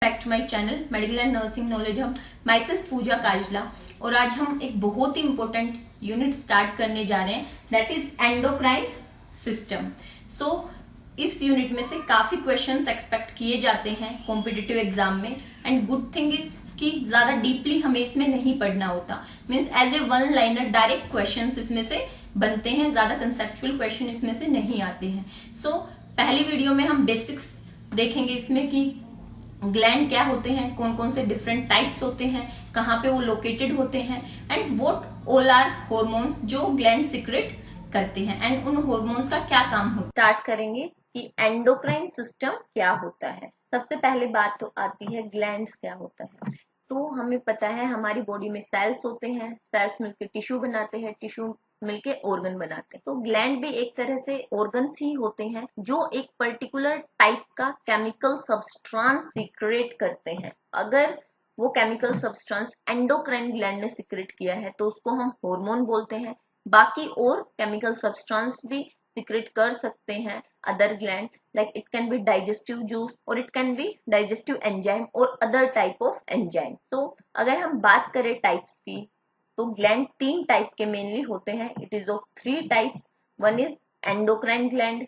Back to my channel medical and nursing knowledge. हम my self पूजा काजला और आज हम एक बहुत ही इंपॉर्टेंट यूनिट स्टार्ट करने जा रहे हैं, दैट इज एंडोक्राइन सिस्टम। सो इस यूनिट में से काफी क्वेश्चंस एक्सपेक्ट किए जाते हैं कॉम्पिटिटिव एग्जाम में, एंड गुड थिंग इज कि ज्यादा डीपली हमें इसमें नहीं पढ़ना होता। Means as a one liner direct questions इसमें से बनते हैं, ज्यादा कंसेप्चुअल क्वेश्चन इसमें से नहीं आते हैं। सो पहली वीडियो में हम बेसिक्स देखेंगे इसमें कि ग्लैंड क्या होते हैं, कौन कौन से डिफरेंट टाइप्स होते हैं, कहाँ पे वो लोकेटेड होते हैं, and what all are hormones जो ग्लैंड सिक्रेट करते हैं, एंड उन हॉर्मोन्स का क्या काम होता है। स्टार्ट करेंगे कि एंडोक्राइन सिस्टम क्या होता है। सबसे पहले बात तो आती है ग्लैंड्स क्या होता है। तो हमें पता है हमारी बॉडी में सेल्स होते हैं, सेल्स मिलकर टिश्यू बनाते हैं, टिश्यू मिलके ऑर्गन बनाते हैं। तो ग्लैंड भी एक तरह से ऑर्गन्स ही होते हैं जो एक पर्टिकुलर टाइप का केमिकल सब्सटेंस सीक्रेट करते हैं। अगर वो केमिकल सब्सटेंस एंडोक्राइन ग्लैंड ने सीक्रेट किया है तो उसको हम हार्मोन बोलते हैं। बाकी और केमिकल सब्सटेंस भी सीक्रेट कर सकते हैं other gland, like it can be digestive juice और it can be digestive enzyme और अदर टाइप ऑफ एंजाइम। तो अगर हम बात करें टाइप्स की तो ग्लैंड तीन टाइप के मेनली होते हैं। It is of three types. One is endocrine gland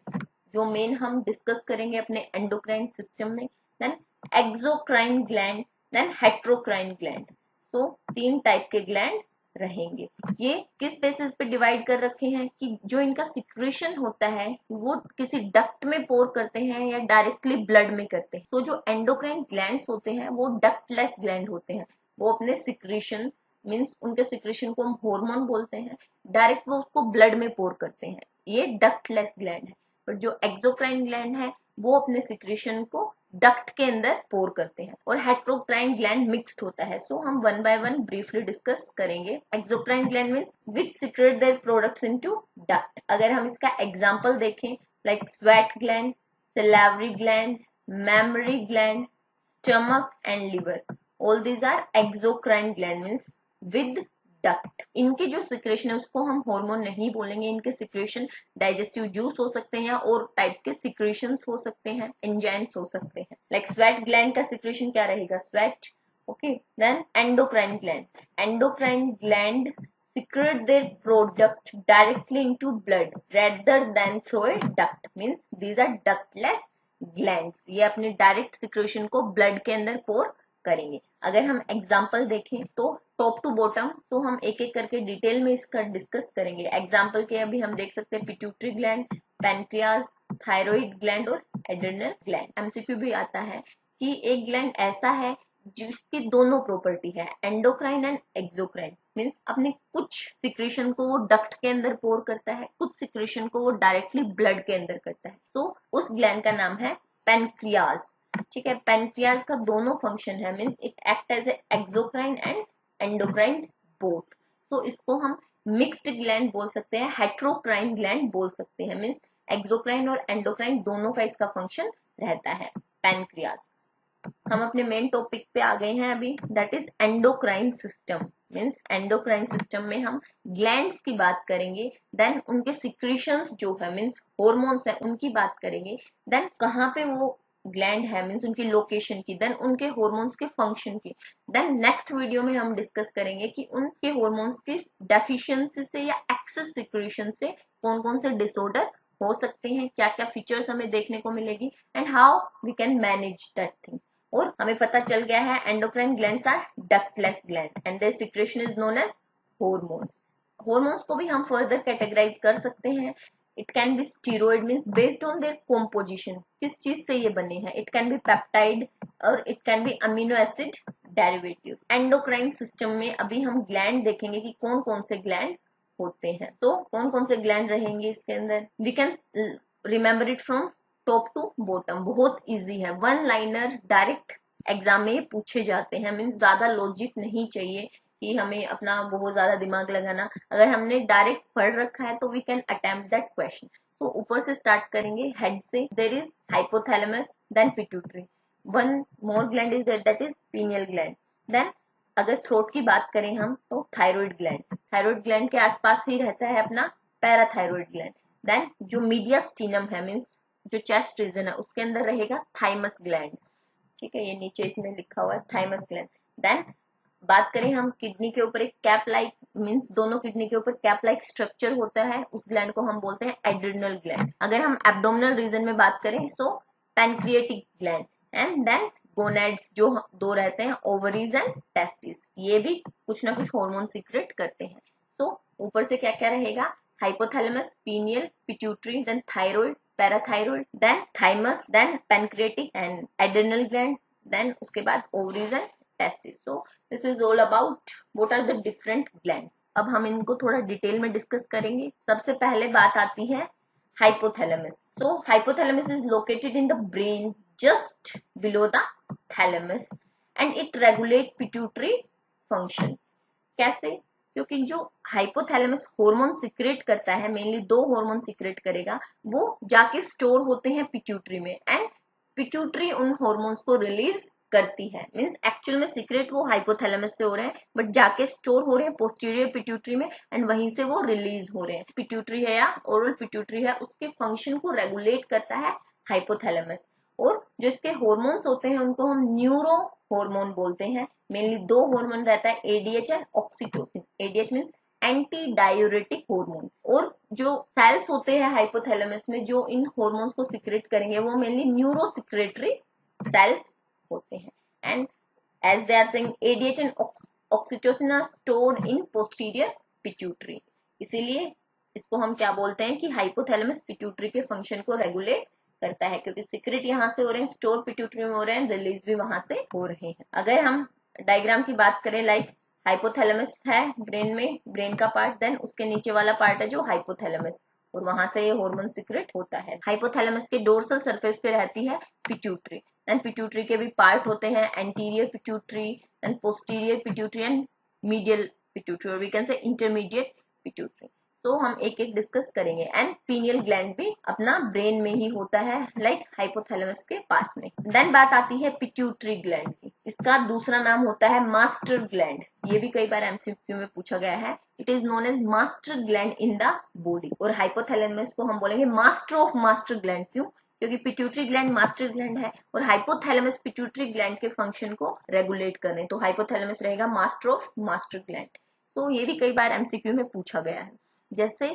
जो मेन हम डिस्कस करेंगे अपने एंडोक्राइन सिस्टम में, then exocrine gland, then heterocrine gland. तो तीन टाइप के ग्लैंड रहेंगे। ये किस बेसिस पे डिवाइड कर रखे हैं कि जो इनका सिक्रेशन होता है वो किसी डक्ट में पोर करते हैं या डायरेक्टली ब्लड में करते हैं। तो जो एंडोक्राइन ग्लैंड्स होते हैं वो डक्टलेस ग्लैंड होते हैं। वो अपने सिक्रेशन मीन्स उनके सिक्रेशन को हम हार्मोन बोलते हैं, डायरेक्ट वो उसको ब्लड में पोर करते हैं। ये डक्टलेस ग्लैंड है। पर जो एक्सोक्राइन ग्लैंड है वो अपने सिक्रेशन को डक्ट के अंदर पोर करते हैं। और हेट्रोक्राइन ग्लैंड मिक्स्ड होता है। सो हम one by one briefly discuss करेंगे। Exocrine gland means which secrete their products into duct. अगर हम इसका एग्जांपल देखें, like sweat gland, salivary gland, mammary gland, stomach and liver, all these are exocrine gland means with duct. इनके जो secretion है उसको हम हार्मोन नहीं बोलेंगे। इनके सिक्रेशन डाइजेस्टिव जूस हो सकते हैं या और टाइप के सिक्रेशंस हो सकते हैं, एंजाइम्स हो सकते हैं। लाइक स्वेट ग्लैंड का सिक्रेशन क्या रहेगा, sweat. Okay, then endocrine gland, endocrine gland secrete their product directly into blood rather than through a duct, means these are ductless glands। ये अपने डायरेक्ट सिक्रेशन को ब्लड के अंदर पोर करेंगे। अगर हम एग्जाम्पल देखें तो टॉप टू बॉटम, तो हम एक एक करके डिटेल में इसका डिस्कस करेंगे। एग्जाम्पल के अभी हम देख सकते हैं pituitary gland, pancreas, thyroid gland और एड्रेनल ग्लैंड। एमसीक्यू भी आता है कि एक ग्लैंड ऐसा है जिसकी दोनों प्रॉपर्टी है, एंडोक्राइन एंड एक्सोक्राइन। मीन्स अपने कुछ सिक्रेशन को वो डक्ट के अंदर पोर करता है, कुछ सिक्रेशन को वो डायरेक्टली ब्लड के अंदर करता है। तो उस ग्लैंड का नाम है पैनक्रियाज। ठीक है, पैनक्रियाज का दोनों फंक्शन है, means it act as exocrine and endocrine both. तो इसको हम मिक्स्ड ग्लैंड बोल सकते हैं, हेट्रोक्राइन ग्लैंड बोल सकते हैं। मीन्स एक्सोक्राइन और एंडोक्राइन दोनों का इसका फंक्शन रहता है पैनक्रियाज। हम अपने मेन टॉपिक पे आ गए हैं अभी, that is endocrine system. Means endocrine system में हम ग्लैंड्स की बात करेंगे, देन उनके सिक्रीशंस जो है मीन्स हॉर्मोन्स है उनकी बात करेंगे, देन कहाँ पे वो ग्लैंड है मीन्स उनकी लोकेशन की, देन उनके हॉर्मोन्स के फंक्शन की। देन नेक्स्ट वीडियो में हम डिस्कस करेंगे कि उनके हॉर्मोन्स की डेफिशिएंसी से या एक्सेस सिक्रीशन से कौन कौन से डिसऑर्डर हो सकते हैं, क्या क्या फीचर्स हमें देखने को मिलेगी, and how we can manage that things. और हमें पता चल गया है endocrine glands are ductless gland and their secretion is known as hormones. Hormones को भी हम फर्दर कैटेगराइज कर सकते हैं। It can be steroid, means based on their composition, किस चीज से ये बने हैं। इट कैन बी पेप्टाइड और it can be amino acid derivatives. Endocrine system में अभी हम ग्लैंड देखेंगे कि कौन कौन से ग्लैंड होते हैं। तो कौन कौन से ग्लैंड रहेंगे इसके अंदर, we can remember it from top to bottom. बहुत इजी है, वन लाइनर डायरेक्ट एग्जाम में पूछे जाते हैं। मीन्स ज्यादा लॉजिक नहीं चाहिए कि हमें अपना बहुत ज्यादा दिमाग लगाना। अगर हमने डायरेक्ट पढ़ रखा है तो we can attempt that question. तो ऊपर से स्टार्ट करेंगे, हेड से। There is hypothalamus, then pituitary, one more gland is there that is pineal gland. Then अगर थ्रोट की बात करें हम तो थायराइड ग्लैंड, थायराइड ग्लैंड के आसपास ही रहता है अपना पैराथायराइड ग्लैंड। देन जो मीडियास्टिनम है मीन्स जो चेस्ट रीजन है उसके अंदर रहेगा थाइमस ग्लैंड। ठीक है, ये नीचे इसमें लिखा हुआ है थाइमस ग्लैंड। देन बात करें हम किडनी के ऊपर एक कैप लाइक मींस दोनों किडनी के ऊपर कैप लाइक स्ट्रक्चर होता है, उस ग्लैंड को हम बोलते हैं एड्रिनल ग्लैंड। अगर हम एब्डोमिनल रीजन में बात करें so pancreatic gland. And then gonads जो दो रहते हैं, ओवरीज एंड टेस्टिस, ये भी कुछ ना कुछ हार्मोन सीक्रेट करते हैं। तो ऊपर से क्या क्या रहेगा, hypothalamus, pineal, pituitary, then thyroid, parathyroid, then thymus, then pancreatic and adrenal gland, then उसके बाद ovaries and testes. So this is all about what are the different glands. अब हम इनको थोड़ा डिटेल में डिस्कस करेंगे। सबसे पहले बात आती है hypothalamus. So hypothalamus is located in the brain just below the thalamus and it regulate pituitary function. कैसे? क्योंकि जो हाइपोथैलेमस हार्मोन सिक्रेट करता है, मेनली दो हार्मोन सिक्रेट करेगा, वो जाके स्टोर होते हैं पिट्यूटरी में एंड पिट्यूटरी उन हार्मोन्स को रिलीज करती है। मींस एक्चुअल में सीक्रेट वो हाइपोथैलेमस से हो रहे हैं बट जाके स्टोर हो रहे हैं पोस्टीरियर पिट्यूटरी में एंड वहीं से वो रिलीज हो रहे हैं। पिट्यूटरी है या ओरल पिट्यूटरी है, उसके फंक्शन को रेगुलेट करता है हाइपोथैलेमस। और जो इसके हार्मोन्स होते हैं उनको हम न्यूरो हार्मोन बोलते हैं। मेनली दो हार्मोन रहता है, ADH and oxytocin. ADH means anti diuretic hormone. और जो सेल्स होते हैं हाइपोथैलेमस में जो इन हार्मोन्स को सिक्रेट करेंगे वो मेनली न्यूरो सिक्रेटरी सेल्स होते हैं। And as they are saying ADH and oxytocin are stored in posterior pituitary, इसीलिए इसको हम क्या बोलते हैं कि हाइपोथैलेमस पिट्यूटरी के फंक्शन को रेगुलेट करता है, क्योंकि सीक्रेट यहाँ से हो रहे हैं, स्टोर पिट्यूटरी में हो रहे हैं, रिलीज भी वहां से हो रहे हैं। अगर हम डायग्राम की बात करें, लाइक हाइपोथैलेमस है ब्रेन में, ब्रेन का पार्ट, देन उसके नीचे वाला पार्ट है जो हाइपोथैलेमस, और वहां से ये हार्मोन सीक्रेट होता है। हाइपोथैलेमस के डोर्सल सरफेस पे रहती है पिट्यूटरी, एंड पिट्यूटरी के भी पार्ट होते हैं, anterior pituitary and posterior pituitary and medial pituitary, और we can say intermediate pituitary. तो हम एक एक डिस्कस करेंगे। एंड पीनियल ग्लैंड भी अपना ब्रेन में ही होता है, लाइक हाइपोथैलेमस के पास में। देन बात आती है पिट्यूटरी ग्लैंड की, इसका दूसरा नाम होता है मास्टर ग्लैंड। ये भी कई बार एमसीक्यू में पूछा गया है। It is known as master gland in the body. और हाइपोथैलेमस को हम बोलेंगे मास्टर ऑफ मास्टर ग्लैंड। क्यों? क्योंकि पिट्यूटरी ग्लैंड मास्टर ग्लैंड है और हाइपोथैलेमस पिट्यूटरी ग्लैंड के फंक्शन को रेगुलेट कर रहे हैं, तो हाइपोथैलेमस रहेगा मास्टर ऑफ मास्टर ग्लैंड। तो ये भी कई बार एमसीक्यू में पूछा गया है। जैसे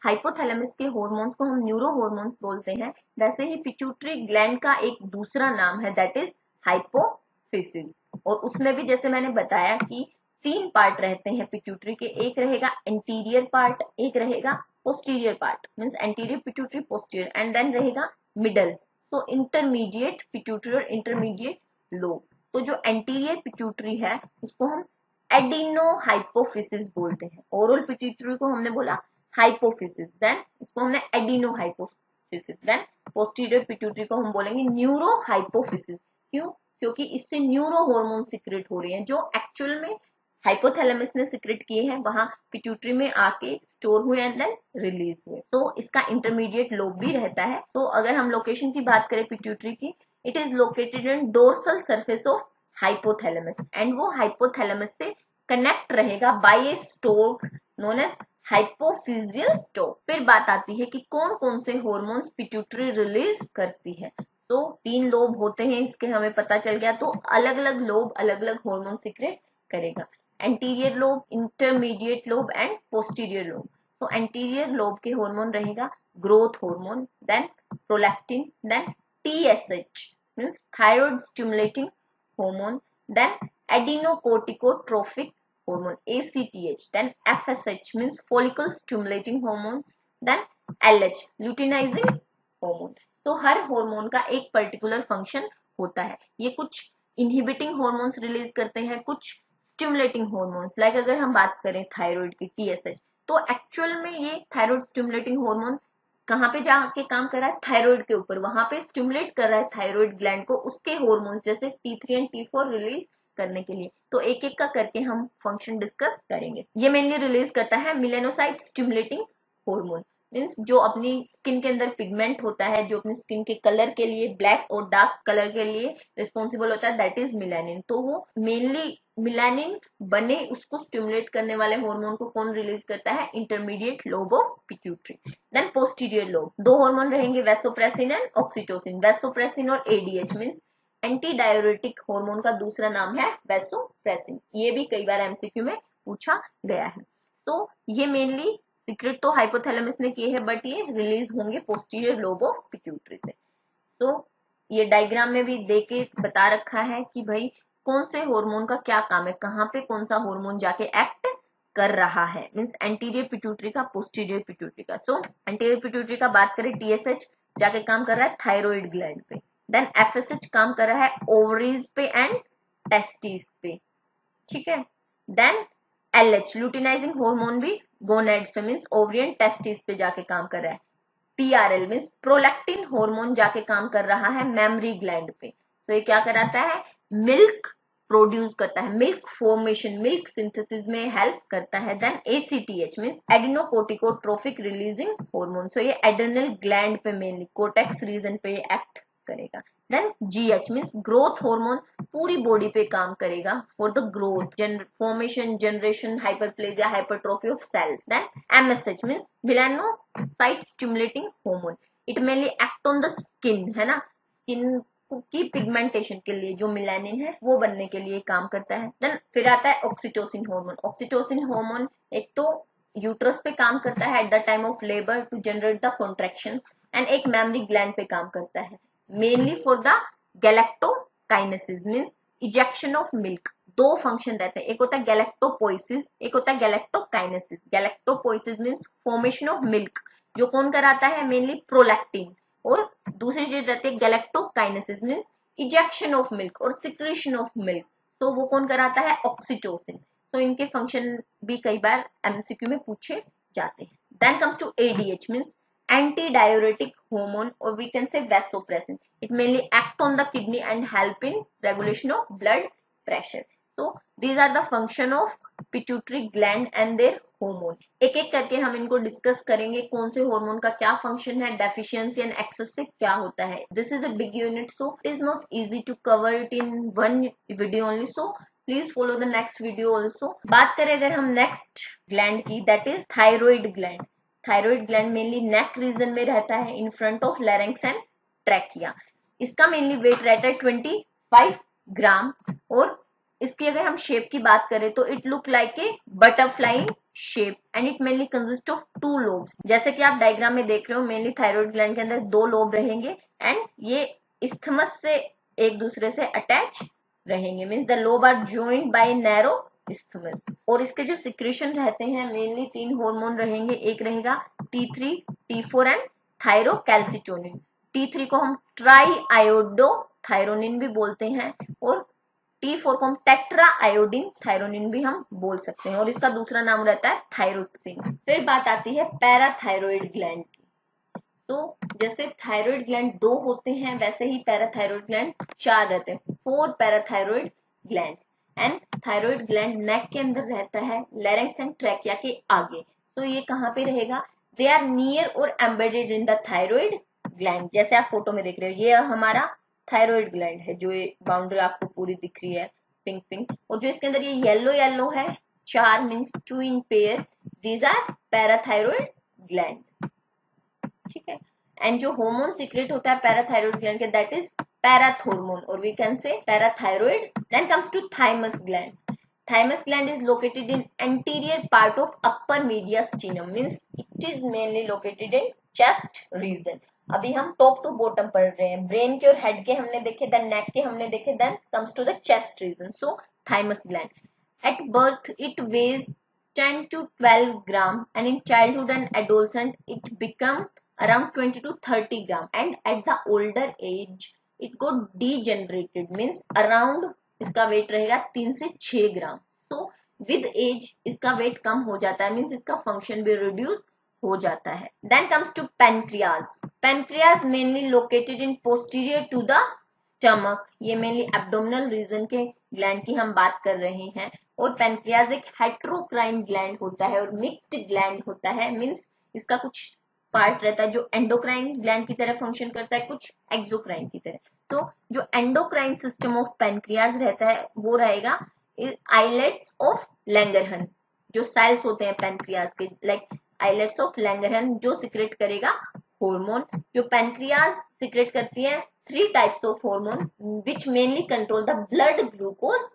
हाइपोथैलेमस के हार्मोन्स को हम न्यूरो हार्मोन्स बोलते हैं, वैसे ही पिट्यूटरी ग्लैंड का एक दूसरा नाम है, दैट इज हाइपोफिसिस। और उसमें भी जैसे मैंने बताया कि तीन पार्ट रहते हैं पिट्यूटरी के, एक रहेगा एंटीरियर पार्ट, एक रहेगा posterior part, means anterior pituitary posterior, and then रहेगा मिडल, तो इंटरमीडिएट पिट्यूटरी और इंटरमीडिएट लोब। तो जो एंटीरियर पिट्यूटरी है उसको हम एडिनोहाइपोफिसिस बोलते हैं। ओरल पिट्यूटरी को हमने बोला हाइपोफिसिस, देन इसको हमने एडिनोहाइपोफिसिस, देन पोस्टीरियर पिट्यूटरी को हम बोलेंगे न्यूरोहाइपोफिसिस। क्यों? क्योंकि इससे न्यूरो हार्मोन सीक्रेट हो रही हैं जो एक्चुअल में हाइपोथैलेमस ने सीक्रेट किए हैं, वहां पिट्यूटरी में आके स्टोर हुए एंड देन रिलीज हुए। तो इसका इंटरमीडिएट लोब भी रहता है। तो अगर हम लोकेशन की बात करें पिट्यूटरी की, it is located in dorsal surface of hypothalamus and वो हाइपोथैलेमस से कनेक्ट रहेगा by a stalk known as hypophyseal stalk. फिर बात आती है कि कौन कौन से हार्मोन्स पिट्यूटरी रिलीज करती है। तो तीन लोब होते हैं इसके, हमें पता चल गया। तो अलग अलग लोब अलग अलग हार्मोन सीक्रेट करेगा, anterior lobe, intermediate lobe and posterior lobe. तो एंटीरियर लोब के हार्मोन रहेगा growth hormone, then prolactin, then TSH means thyroid stimulating hormone, then adenocorticotropic hormone ACTH, then FSH means follicle stimulating hormone, then LH luteinizing hormone। तो हर hormone का एक particular function होता है। ये कुछ इनहिबिटिंग हार्मोन्स रिलीज करते हैं, कुछ स्टिमुलेटिंग हार्मोन्स, लाइक अगर हम बात करें थायराइड की TSH, तो एक्चुअल में ये थायराइड स्टिमुलेटिंग हार्मोन कहाँ पे जाके काम कर रहा है? थायराइड के ऊपर, वहां पे स्टिमुलेट कर रहा है थायराइड ग्लैंड को उसके हार्मोन्स जैसे T3 एंड T4 रिलीज करने के लिए। तो एक एक का करके हम फंक्शन डिस्कस करेंगे। ये मेनली रिलीज करता है मेलानोसाइट स्टिमुलेटिंग हार्मोन, मींस जो अपनी स्किन के अंदर पिगमेंट होता है, जो अपनी स्किन के कलर के लिए, ब्लैक और डार्क कलर के लिए रिस्पॉन्सिबल होता है, दैट इज मेलानिन। तो वो मेनली मेलानिन बने उसको स्टिमुलेट करने वाले हार्मोन को कौन रिलीज करता है? Intermediate lobe of pituitary. Then posterior lobe, दो हार्मोन रहेंगे, वैसोप्रेसिन एंड ऑक्सीटोसिन। वैसोप्रेसिन और ADH means anti diuretic hormone का दूसरा नाम है वैसोप्रेसिन। ये भी कई बार एमसीक्यू में पूछा गया है। तो ये मेनली सीक्रेट तो हाइपोथैलेमस ने किए हैं, बट ये रिलीज होंगे पोस्टीरियर लोब ऑफ पिट्यूटरी से। तो ये डायग्राम में भी देके बता रखा है कि भाई कौन से हार्मोन का क्या काम है, कहाँ पे कौन सा हार्मोन जाके एक्ट कर रहा है, मींस एंटीरियर पिट्यूटरी का, पोस्टीरियर पिट्यूटरी का। सो एंटीरियर पिट्यूटरी का बात करें, टीएसएच जाके काम कर रहा है थायराइड ग्लैंड पे, देन एफएसएच काम कर रहा है ओवरीज पे एंड टेस्टिस पे, ठीक है। देन एलएच लुटिनाइजिंग हार्मोन भी गोनेड्स पे मींस ओवरियन टेस्टिस पे जाके काम कर रहा है। पीआरएल मींस प्रोलैक्टिन हार्मोन जाके काम कर रहा है मेमरी ग्लैंड पे। तो ये क्या कराता है, मिल्क प्रोड्यूस करता है, मिल्क फॉर्मेशन, मिल्क सिंथेसिस में हेल्प करता है। Then ACTH means adrenocorticotropic releasing hormone, so ये एड्रेनल ग्लैंड पे मेनली कोटेक्स रीजन पे एक्ट करेगा। Then GH means growth hormone, पूरी बॉडी पे काम करेगा for the growth, formation, generation, hyperplasia, hypertrophy of cells. Then MSH means melanocyte stimulating hormone, it mainly act on the skin, है ना, skin की pigmentation के लिए जो मिलानिन है वो बनने के लिए काम करता है। देन फिर आता है ऑक्सीटोसिन हार्मोन। ऑक्सीटोसिन हार्मोन एक तो यूट्रस पे काम करता है at the time of labour to generate the contraction, and एक मेमरी ग्लैंड पे काम करता है mainly for the galactokinesis means ejection of milk. दो फंक्शन रहते हैं, एक होता है गैलेक्टोपोइसिस, एक होता है galactokinesis. Galactopoiesis means formation of milk, जो कौन कराता है, मेनली प्रोलैक्टिन। और दूसरी चीज रहती है गैलेक्टोकाइनेसिस मींस इजेक्शन ऑफ मिल्क और सिक्रेशन ऑफ मिल्क, तो वो कौन कराता है, ऑक्सीटोसिन। तो इनके फंक्शन भी कई बार एमसीक्यू में पूछे जाते हैं। Then comes to ADH means antidiuretic hormone, or we can say vasopressin. It mainly act on the kidney and help in regulation of blood pressure. So these are the function of pituitary gland and their hormone. एक एक करके हम इनको discuss करेंगे, कौन से hormone का क्या फंक्शन है, डेफिशिएंसी एंड एक्सेस से क्या होता है। This is a big unit, so it is not easy to cover it in one video only, so please follow the next video also. बात करें अगर हम नेक्स्ट ग्लैंड की, that is thyroid gland. Thyroid gland mainly neck region में रहता है, in front of larynx and trachea. इसका mainly weight रहता है 25 ग्राम, और इसकी अगर हम शेप की बात करें तो it look like a butterfly shape, and it mainly consist of 2 lobes. जैसे कि आप डायग्राम में देख रहे हो, मेनली थायराइड ग्लैंड के अंदर 2 लोब रहेंगे, एंड ये इस्थमस से एक दूसरे से अटैच रहेंगे, means the lobe are joined by narrow isthmus. और इसके जो सिक्रेशन रहते हैं, मेनली 3 हार्मोन रहेंगे, एक रहेगा T3, T4 and thyrocalcitonin. T3 को हम ट्राई आयोडोथायरोनिन भी बोलते हैं, और T4 को हम टेट्रा आयोडीन थायरोनिन भी हम बोल सकते हैं, और इसका दूसरा नाम रहता है थायरोक्सिन। फिर बात आती है पैराथायरॉइड ग्लैंड की। तो जैसे थायराइड ग्लैंड 2 होते हैं, वैसे ही पैराथायरॉइड ग्लैंड 4 रहते हैं, 4 parathyroid glands. And thyroid gland neck के अंदर रहता है, लैरिंक्स एंड ट्रैकिया के आगे। तो ये कहाँ पे रहेगा, दे आर नियर और embedded in the thyroid gland. जैसे आप फोटो में देख रहे हो, ये हमारा थायराइड ग्लैंड है, जो ये बाउंड्री आपको पूरी दिख रही है पिंक पिंक, और जो इसके अंदर ये येलो येलो है 4 means 2 in pair, these are parathyroid gland, ठीक है। एंड जो हार्मोन सीक्रेट होता है पैराथायरॉइड ग्लैंड के, दैट इज पैराथॉर्मोन, और we can say parathyroid. Then comes to thymus gland. Thymus gland is located in anterior part of upper mediastinum, means it is mainly located in chest region. अभी हम top to bottom पढ़ रहे हैं, brain के और head के हमने देखे, देन नेक के हमने देखे, then comes to the chest region. So thymus gland at birth it weighs 10 to 12 gram, and in childhood and adolescent it become around 20 to 30 gram, and at the older age it got degenerated, means around इसका wait रहेगा 3 से 6 ग्राम। तो with as इसका wait कम हो जाता है, means इसका function भी रिड्यूस हो जाता है। Then comes to pancreas. Pancreas mainly located in posterior to the stomach. ये मेनली एब्डोमिनल रीजन के ग्लैंड की हम बात कर रहे हैं, और पेनक्रियाज एक हेट्रोक्राइन ग्लैंड होता है और मिक्स्ड ग्लैंड होता है, मीन्स इसका कुछ पार्ट रहता है जो एंडोक्राइन ग्लैंड की तरह फंक्शन करता है, कुछ एक्सोक्राइन की तरह। तो जो एंडोक्राइन सिस्टम ऑफ पेनक्रियाज रहता है वो रहेगा आइलेट्स ऑफ लैंगरहन, जो सेल्स होते हैं पेनक्रियाज के, लाइक आइलेट्स ऑफ लैंगरहन, जो सिक्रेट करेगा हार्मोन। जो पेनक्रियाज सिक्रेट करती है 3 types of hormone which mainly control the blood glucose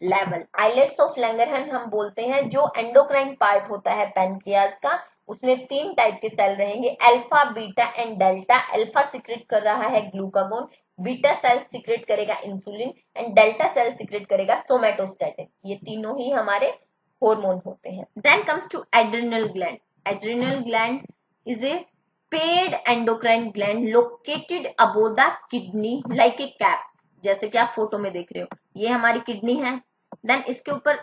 level. Islets of Langerhans हम बोलते हैं जो एंडोक्राइन पार्ट होता है पैनक्रियाज का, उसमें 3 टाइप के सेल रहेंगे, alpha beta and delta. Alpha secrete कर रहा है ग्लूकागोन, बीटा सेल सिक्रेट करेगा insulin and delta cell secrete करेगा सोमेटोस्टेटिन। ये तीनों ही हमारे हार्मोन होते हैं। Then comes to adrenal gland. Adrenal gland is a paired endocrine gland located above the kidney like a cap. जैसे कि आप फोटो में देख रहे हो, ये हमारी किडनी है, देन इसके ऊपर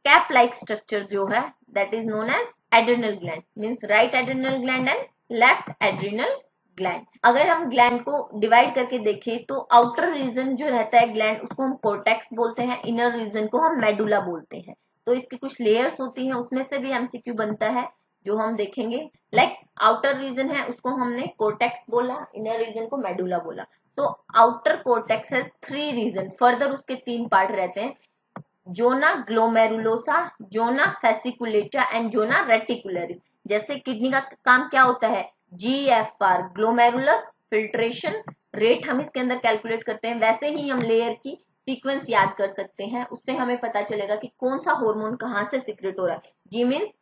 कैप लाइक स्ट्रक्चर जो है that is known as adrenal gland, means right adrenal gland and left adrenal gland. अगर हम ग्लैंड को डिवाइड करके देखें तो आउटर रीजन जो रहता है ग्लैंड उसको हम कोर्टेक्स बोलते हैं, इनर रीजन को हम मेडुला बोलते हैं। तो इसकी कुछ लेयर्स होती हैं, उसमें से भी एमसीक्यू बनता है जो हम देखेंगे। लाइक आउटर रीजन है उसको हमने कोर्टेक्स बोला, इनर रीजन को मेडुला बोला। तो outer cortex has 3 region, further उसके 3 पार्ट रहते हैं, zona glomerulosa, zona fasciculata and zona reticularis. जैसे किडनी का काम क्या होता है, GFR ग्लोमेरुलस फिल्ट्रेशन रेट हम इसके अंदर कैलकुलेट करते हैं, वैसे ही हम लेयर की सीक्वेंस याद कर सकते हैं, उससे हमें पता चलेगा कि कौन सा हार्मोन कहां से सिक्रेट हो रहा है। G means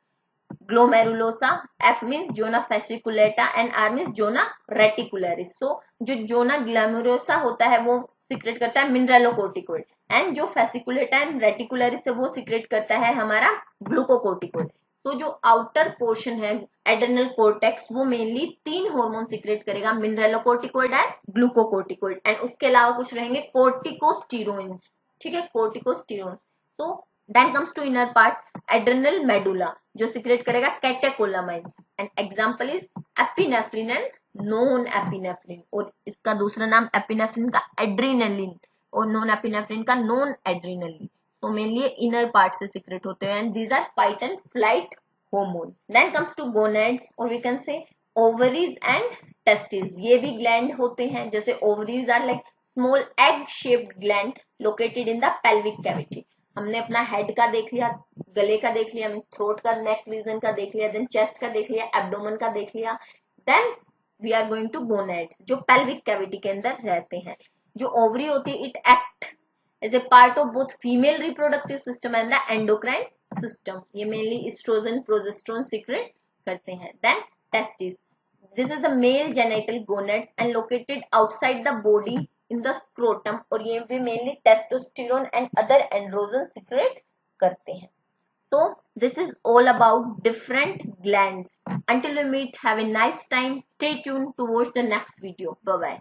glomerulosa, F means zona fasciculata and R means zona reticularis. So जो जोना ग्लोमेरुलोसा होता है वो सिक्रेट करता है मिनरलोकोर्टिकोइड एंड जो फेसिकुलेटा एंड रेटिकुलरिस है वो सिक्रेट करता है हमारा ग्लूकोकोर्टिकोइड। तो जो आउटर पोर्शन है एड्रेनल कोर्टेक्स वो मेनली 3 हार्मोन सिक्रेट करेगा, मिनरलोकोर्टिकोइड एंड ग्लूकोकोर्टिकोइड, एंड उसके अलावा कुछ रहेंगे कोर्टिकोस्टेरॉइड्स, ठीक है, कोर्टिकोस्टेरॉइड्स। तो then comes to inner part adrenal medulla जो सिक्रेट करेगा catecholamines and example is epinephrine and norepinephrine, और इसका दूसरा नाम एपिनेफ्रिन का एड्रेनलिन और नॉन एपिनेफ्रिन का नॉन एड्रेनलिन। तो मेनली इनर पार्ट से सिक्रेट होते हैं and these are fight and flight hormones। Then comes to gonads or we can say ovaries and testes। ये भी ग्लैंड होते हैं, जैसे ovaries are like small egg shaped gland located in the pelvic cavity। हमने अपना head का देख लिया, गले का देख लिया, थ्रोट का, नेक रीजन का देख लिया, देन चेस्ट का देख लिया, एब्डोमेन का देख लिया, then we are going to gonads जो पेल्विक कैविटी के अंदर रहते हैं। जो ओवरी होती है it act as a part of both female reproductive system and the endocrine system. ये मेनली एस्ट्रोजन प्रोजेस्टेरोन सीक्रेट करते हैं। Then testis, this is the male genital gonads and located outside the body in the scrotum, और ये भी mainly testosterone and other androgen secrete करते हैं। So this is all about different glands. Until we meet, have a nice time. Stay tuned to watch the next video. Bye bye.